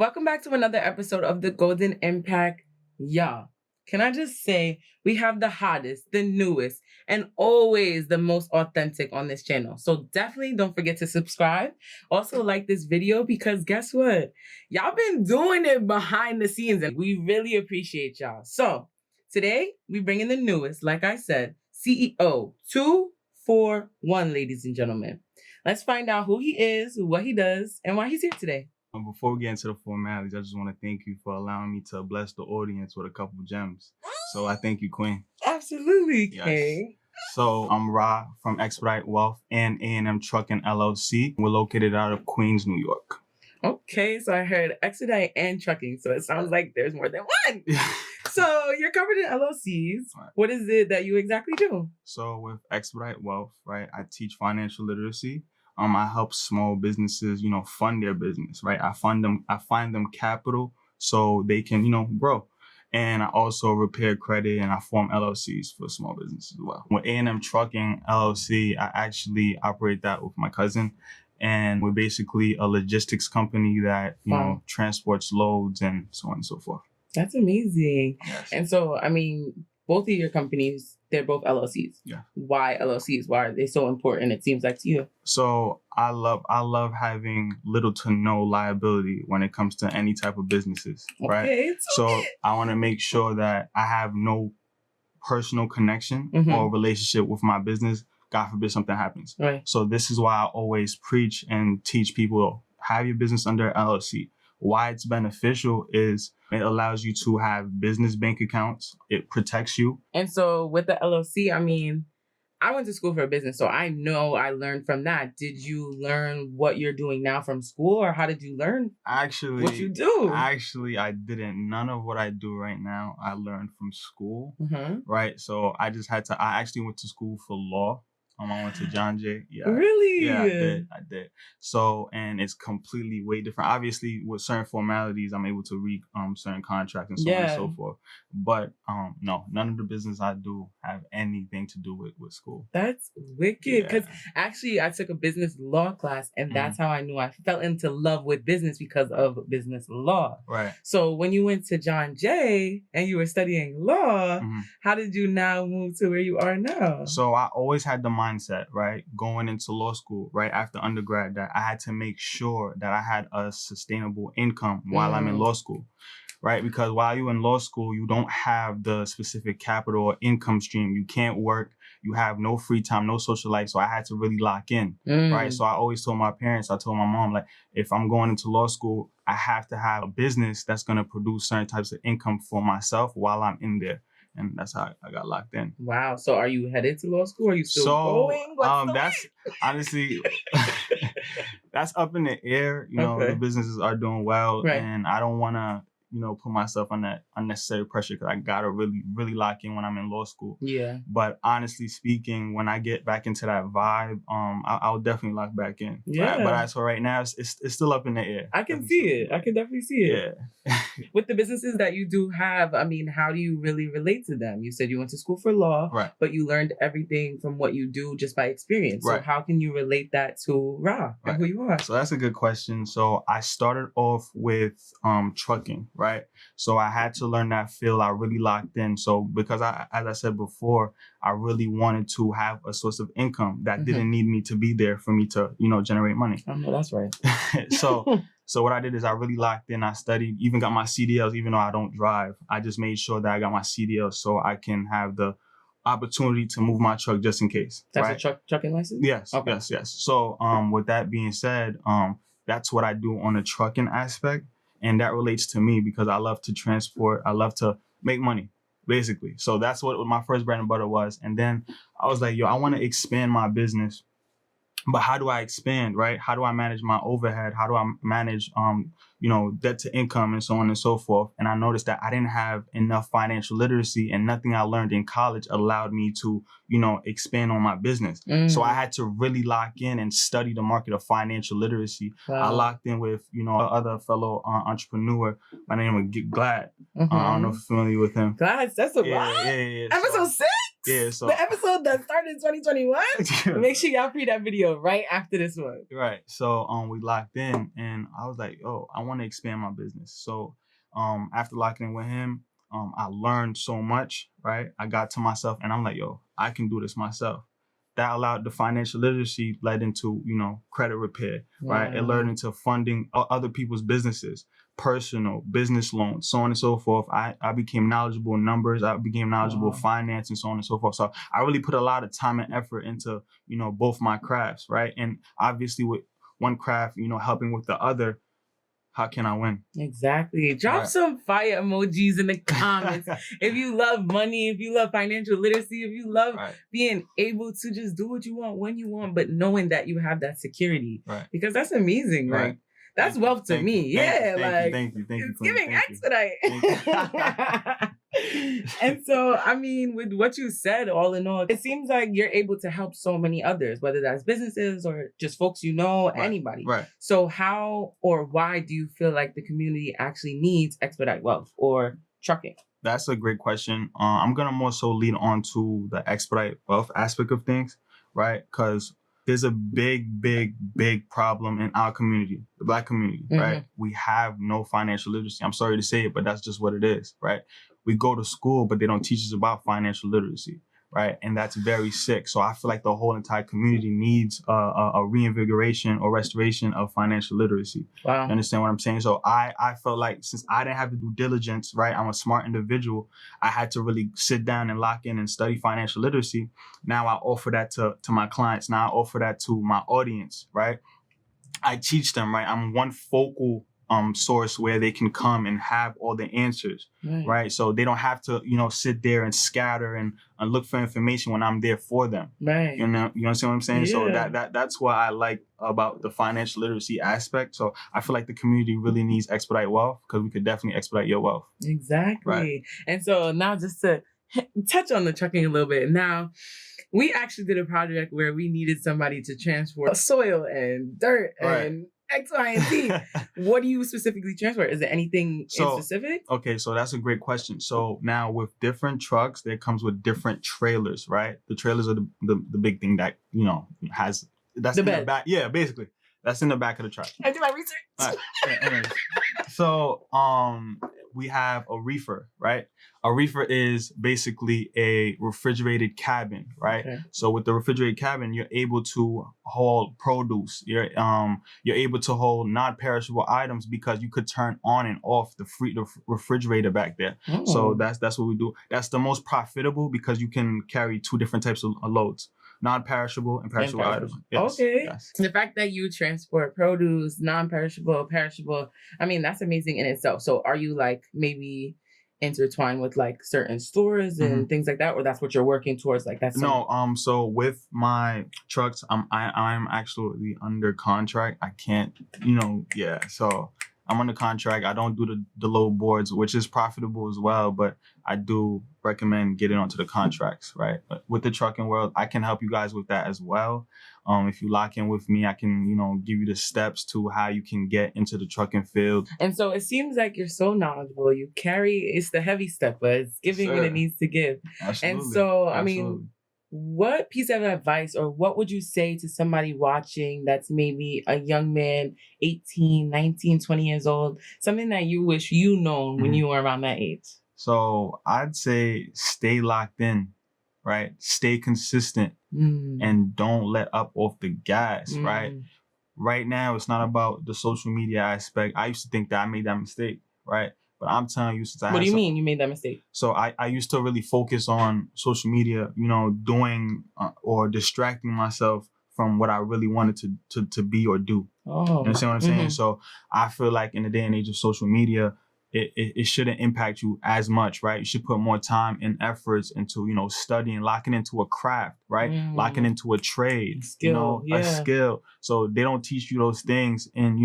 Welcome back to another episode of the Golden Impact. Y'all, can I just say we have the hottest, the newest, and always the most authentic on this channel. So definitely don't forget to subscribe. Also like this video because guess what? Y'all been doing it behind the scenes and we really appreciate y'all. So today we bring in the newest, like I said, CEO 241, ladies and gentlemen. Let's find out who he is, what he does, and why he's here today. Before we get into the formalities, I just want to thank you for allowing me to bless the audience with a couple gems. So I thank you, Queen. Absolutely, Yes. King. So I'm Ra from Expedite Wealth and A&M Trucking LLC. We're located out of Queens, New York. Okay, so I heard Expedite and trucking, so it sounds like there's more than one. So you're covered in LLCs. Right. What is it that you exactly do? So with Expedite Wealth, right, I teach financial literacy. I help small businesses, fund their business, right? I find them capital so they can, grow. And I also repair credit and I form LLCs for small businesses as well. With A&M Trucking LLC, I actually operate that with my cousin. And we're basically a logistics company that, transports loads and so on and so forth. That's amazing. Yes. And so, both of your companies, they're both LLCs. Yeah. Why LLCs? Why are they so important, it seems like, to you? So I love having little to no liability when it comes to any type of businesses, right? Okay. So I want to make sure that I have no personal connection or relationship with my business. God forbid something happens. Right. So this is why I always preach and teach people, have your business under LLC. Why it's beneficial is it allows you to have business bank accounts. It protects you. And so with the LLC, I went to school for business, so I know I learned from that. Did you learn what you're doing now from school, or how did you learn what you do? Actually, I didn't. None of what I do right now, I learned from school, right? So I actually went to school for law. I went to John Jay. Yeah. Really? Yeah, I did. So, and it's completely way different. Obviously, with certain formalities, I'm able to read certain contracts and so on and so forth. But no, none of the business I do have anything to do with school. That's wicked. Because actually, I took a business law class, and that's how I knew I fell into love with business because of business law. Right. So when you went to John Jay and you were studying law, how did you now move to where you are now? So I always had the mindset, right, going into law school, right, after undergrad, that I had to make sure that I had a sustainable income while I'm in law school, right? Because while you're in law school, you don't have the specific capital or income stream. You can't work. You have no free time, no social life. So I had to really lock in, right? So I always told my parents, I told my mom, like, if I'm going into law school, I have to have a business that's going to produce certain types of income for myself while I'm in there. And that's how I got locked in. Wow. So are you headed to law school? Are you still going? That's honestly, that's up in the air. The businesses are doing well. Right. And I don't want to, put myself on that unnecessary pressure because I got to really, really lock in when I'm in law school. Yeah. But honestly speaking, when I get back into that vibe, I'll definitely lock back in. Yeah. But as for right now, it's still up in the air. I can see it. I can definitely see it. Yeah. With the businesses that you do have, how do you really relate to them? You said you went to school for law, right, but you learned everything from what you do just by experience. So how can you relate that to Ra and who you are? So that's a good question. So I started off with trucking, right? So I had to learn that field. I really locked in. So because as I said before, I really wanted to have a source of income that didn't need me to be there for me to, generate money. I know that's right. So what I did is I really locked in. I studied, even got my CDLs, even though I don't drive. I just made sure that I got my CDLs so I can have the opportunity to move my truck just in case. That's a trucking license? Yes, okay. Yes. So with that being said, that's what I do on the trucking aspect. And that relates to me because I love to transport. I love to make money, basically. So that's what my first bread and butter was. And then I was like, I want to expand my business. But how do I expand, right? How do I manage my overhead? How do I manage, debt to income and so on and so forth? And I noticed that I didn't have enough financial literacy and nothing I learned in college allowed me to, expand on my business. So I had to really lock in and study the market of financial literacy. Wow. I locked in with, other fellow entrepreneur by the name of Glad. I don't know if you're familiar with him. Glad, that's a lot. Yeah. Episode 6? Yeah, so the episode that started in 2021. Make sure y'all pre that video right after this one. Right. So we locked in, and I was like, oh, I want to expand my business. So after locking in with him, I learned so much, right? I got to myself and I'm like, yo, I can do this myself. That allowed the financial literacy led into, credit repair, right? It led into funding other people's businesses, personal business loans, so on and so forth. I became knowledgeable in numbers. I became knowledgeable in finance and so on and so forth. So I really put a lot of time and effort into, both my crafts, right? And obviously with one craft, helping with the other, how can I win? Exactly. Drop some fire emojis in the comments. If you love money, if you love financial literacy, if you love being able to just do what you want when you want, but knowing that you have that security. Right. Because that's amazing. Like, that's wealth to me. Thank you. It's giving Expedite. And so, I mean, with what you said, all in all, it seems like you're able to help so many others, whether that's businesses or just folks anybody. Right. So how or why do you feel like the community actually needs Expedite Wealth or trucking? That's a great question. I'm going to more so lead on to the Expedite Wealth aspect of things, right? Because there's a big problem in our community, the Black community, right? We have no financial literacy. I'm sorry to say it, but that's just what it is, right? We go to school, but they don't teach us about financial literacy, right? And that's very sick. So I feel like the whole entire community needs a reinvigoration or restoration of financial literacy. Wow. You understand what I'm saying? So I felt like since I didn't have to do diligence, right? I'm a smart individual. I had to really sit down and lock in and study financial literacy. Now I offer that to my clients. Now I offer that to my audience, right? I teach them, right? I'm one focal source where they can come and have all the answers, right? So they don't have to, sit there and scatter and look for information when I'm there for them. Right. You understand what I'm saying? Yeah. So that's what I like about the financial literacy aspect. So I feel like the community really needs Expedite Wealth because we could definitely expedite your wealth. Exactly. Right. And so now just to touch on the trucking a little bit. Now, we actually did a project where we needed somebody to transport soil and dirt and X, Y, and Z. What do you specifically transport? Is there anything in specific? Okay, so that's a great question. So now with different trucks, there comes with different trailers, right? The trailers are the big thing that, has, that's in the back. Yeah, basically. That's in the back of the truck. I do my research. All right. Anyways. So we have a reefer, right? A reefer is basically a refrigerated cabin, right? Okay. So with the refrigerated cabin, you're able to hold produce. You're able to hold non-perishable items because you could turn on and off the refrigerator back there. Oh. So that's what we do. That's the most profitable because you can carry two different types of loads. Non-perishable and perishable items. Yes, okay. Yes. The fact that you transport produce, non-perishable, perishable, I mean, that's amazing in itself. So are you like maybe intertwined with like certain stores and things like that, or that's what you're working towards? Like that's so with my trucks, I'm actually under contract. I can't, so I'm under contract. I don't do the load boards, which is profitable as well, but I do recommend getting onto the contracts, right? But with the trucking world, I can help you guys with that as well. If you lock in with me, I can, give you the steps to how you can get into the trucking field. And so it seems like you're so knowledgeable. You carry, it's the heavy stuff, but it's giving what it needs to give. Absolutely. And so, I mean, what piece of advice or what would you say to somebody watching that's maybe a young man, 18, 19, 20 years old, something that you wish you known when you were around that age? So I'd say stay locked in, right? Stay consistent and don't let up off the gas, right? Right now, it's not about the social media aspect. I used to think that I made that mistake, right? But I'm telling you, since What do you mean you made that mistake? So I used to really focus on social media, doing or distracting myself from what I really wanted to be or do. Oh, you understand what I'm saying? So I feel like in the day and age of social media, it shouldn't impact you as much, right? You should put more time and efforts into, studying, locking into a craft, right? Locking into a trade, a skill. So they don't teach you those things in,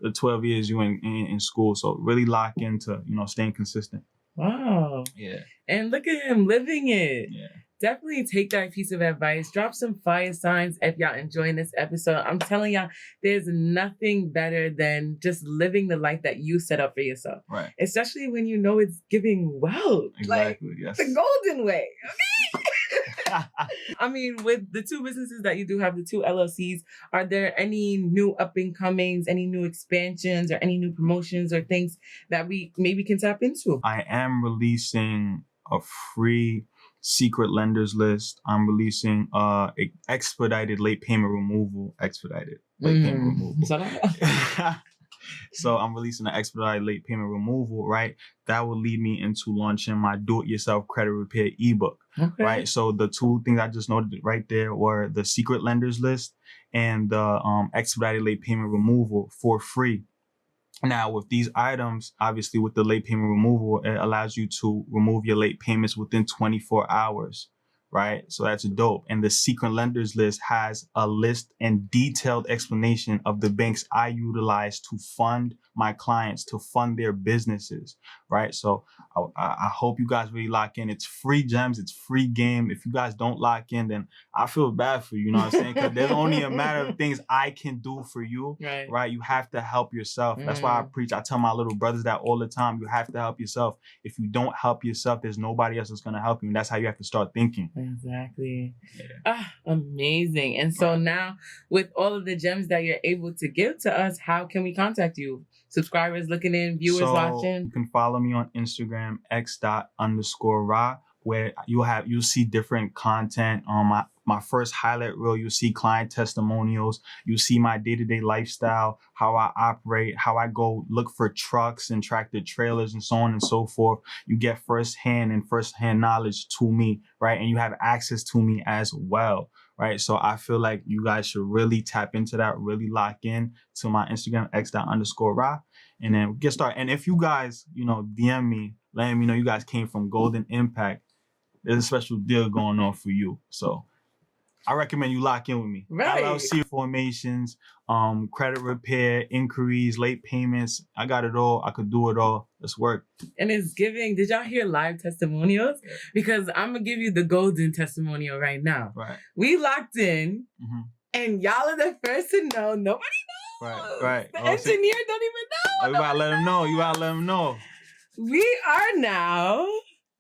the 12 years you in school. So really lock into, staying consistent. Wow. Yeah. And look at him living it. Yeah. Definitely take that piece of advice. Drop some fire signs if y'all enjoying this episode. I'm telling y'all, there's nothing better than just living the life that you set up for yourself. Right. Especially when you know it's giving wealth. Exactly. Like, yes. the golden way. Okay. I mean, with the two businesses that you do have, the two LLCs, are there any new up and comings, any new expansions, or any new promotions or things that we maybe can tap into? I am releasing a free secret lenders list. I'm releasing expedited late payment removal. Expedited late payment removal. So I'm releasing an expedited late payment removal, right? That will lead me into launching my do-it-yourself credit repair ebook, right? So the two things I just noted right there were the secret lenders list and the expedited late payment removal for free. Now, with these items, obviously with the late payment removal, it allows you to remove your late payments within 24 hours, right? So that's dope. And the secret lenders list has a list and detailed explanation of the banks I utilize to fund my clients, to fund their businesses, right? So I hope you guys really lock in. It's free gems. It's free game. If you guys don't lock in, then I feel bad for you, you know what I'm saying? Because there's only a matter of things I can do for you, right? You have to help yourself. That's why I preach. I tell my little brothers that all the time. You have to help yourself. If you don't help yourself, there's nobody else that's going to help you. And that's how you have to start thinking. Exactly. Amazing. And so now with all of the gems that you're able to give to us, how can we contact you? Subscribers looking in, viewers watching. You can follow me on Instagram, x._ra, where you'll see different content on my first highlight reel. You'll see client testimonials. You see my day-to-day lifestyle, how I operate, how I go look for trucks and tractor trailers and so on and so forth. You get firsthand knowledge to me, right? And you have access to me as well, right? So I feel like you guys should really tap into that, really lock in to my Instagram, x._ra, and then get started. And if you guys, DM me, letting me know you guys came from Golden Impact, there's a special deal going on for you. So I recommend you lock in with me. Right. LLC formations, credit repair, inquiries, late payments. I got it all. I could do it all. Let's work. And it's giving. Did y'all hear live testimonials? Yeah. Because I'm going to give you the golden testimonial right now. Right. We locked in, and y'all are the first to know. Nobody knows. Right. The engineer don't even know. You gotta let him know. You gotta let him know. We are now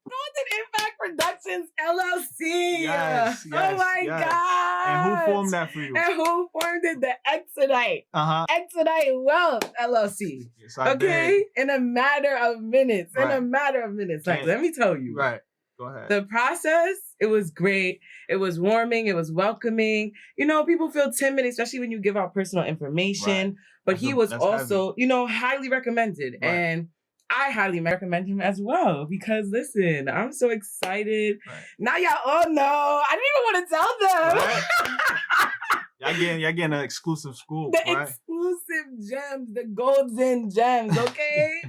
Golden Impact Productions LLC. Yes. Oh my God. And who formed that for you? And who formed it? The Expedite. Expedite Wealth LLC. Yes, I did. In a matter of minutes. Right. In a matter of minutes. Like, let me tell you. Right. Go ahead. The process, it was great. It was warming. It was welcoming. People feel timid, especially when you give out personal information. Right. But he was also, highly recommended. Right. And I highly recommend him as well because listen, I'm so excited. Right. Now y'all all know. I didn't even want to tell them. Right. Y'all getting an exclusive scoop. The exclusive gems, the golden gems, okay?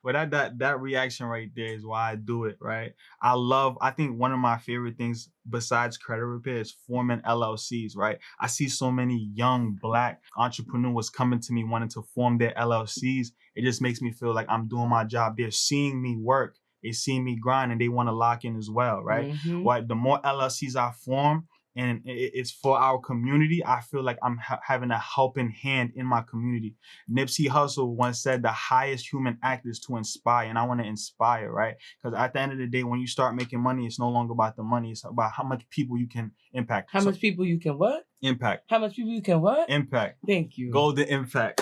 But that reaction right there is why I do it, right? I think one of my favorite things besides credit repair is forming LLCs, right? I see so many young Black entrepreneurs coming to me wanting to form their LLCs. It just makes me feel like I'm doing my job. They're seeing me work. They see me grind and they want to lock in as well, right? The more LLCs I form, and it's for our community, I feel like I'm having a helping hand in my community. Nipsey Hussle once said the highest human act is to inspire, and I want to inspire, right? Because at the end of the day, when you start making money, it's no longer about the money. It's about how much people you can impact. How much people you can what? Impact. How much people you can what? Impact. Thank you. Golden Impact.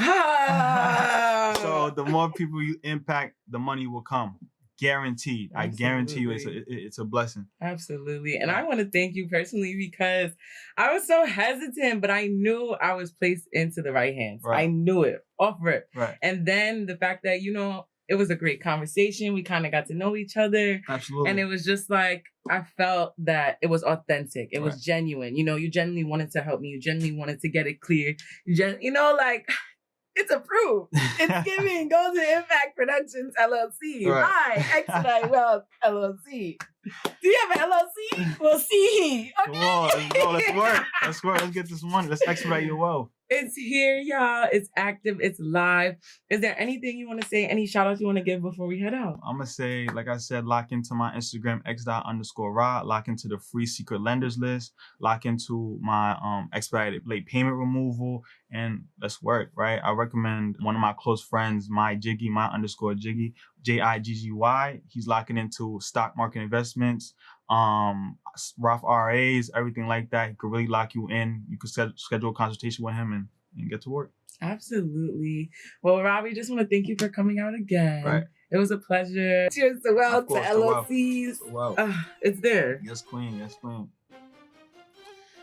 So the more people you impact, the money will come. Guaranteed. Absolutely. I guarantee you it's a blessing. Absolutely. And I want to thank you personally because I was so hesitant, but I knew I was placed into the right hands. Right. I knew it off rip. Right. And then the fact that, it was a great conversation. We kind of got to know each other. Absolutely. And it was just like, I felt that it was authentic. It was genuine. You genuinely wanted to help me. You genuinely wanted to get it clear. It's approved. It's giving Golden Impact Productions LLC. Right. Hi, Expedite Wealth LLC. Do you have an LLC? We'll see. Okay. Come on, let's go. Let's work. Let's get this money. Let's expedite your wealth. It's here, y'all. It's active. It's live. Is there anything you want to say? Any shout outs you want to give before we head out? I'm going to say, like I said, lock into my Instagram, x._ra. Lock into the free secret lenders list. Lock into my expedited late payment removal. And let's work, right? I recommend one of my close friends, my_Jiggy, Jiggy, Jiggy. He's locking into stock market investments, Roth RAs, everything like that. He could really lock you in. You could schedule a consultation with him and get to work. Absolutely. Well, Robbie, just want to thank you for coming out again. Right. It was a pleasure. Cheers to wealth, to LLCs. Wow. It's there. Yes, queen. Yes, queen.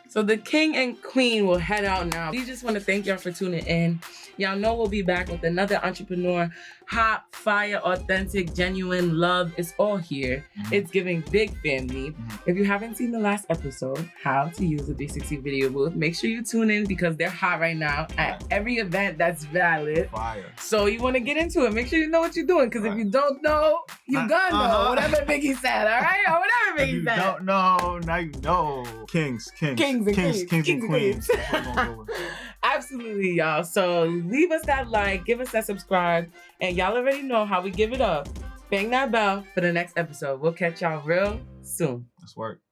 So the king and queen will head out now. We just want to thank y'all for tuning in. Y'all know we'll be back with another entrepreneur. Hot, fire, authentic, genuine love. It's all here. Mm-hmm. It's giving big family. Mm-hmm. If you haven't seen the last episode, how to use a 360 video booth, make sure you tune in because they're hot right now at every event that's valid. Fire. So you want to get into it. Make sure you know what you're doing because if you don't know, you're gonna know. Whatever Biggie said, all right? Or whatever Biggie said. If you don't know, now you know. Kings and queens. That's what we're gonna go with. Absolutely, y'all. So leave us that like, give us that subscribe, and y'all already know how we give it up. Bang that bell for the next episode. We'll catch y'all real soon. Let's work.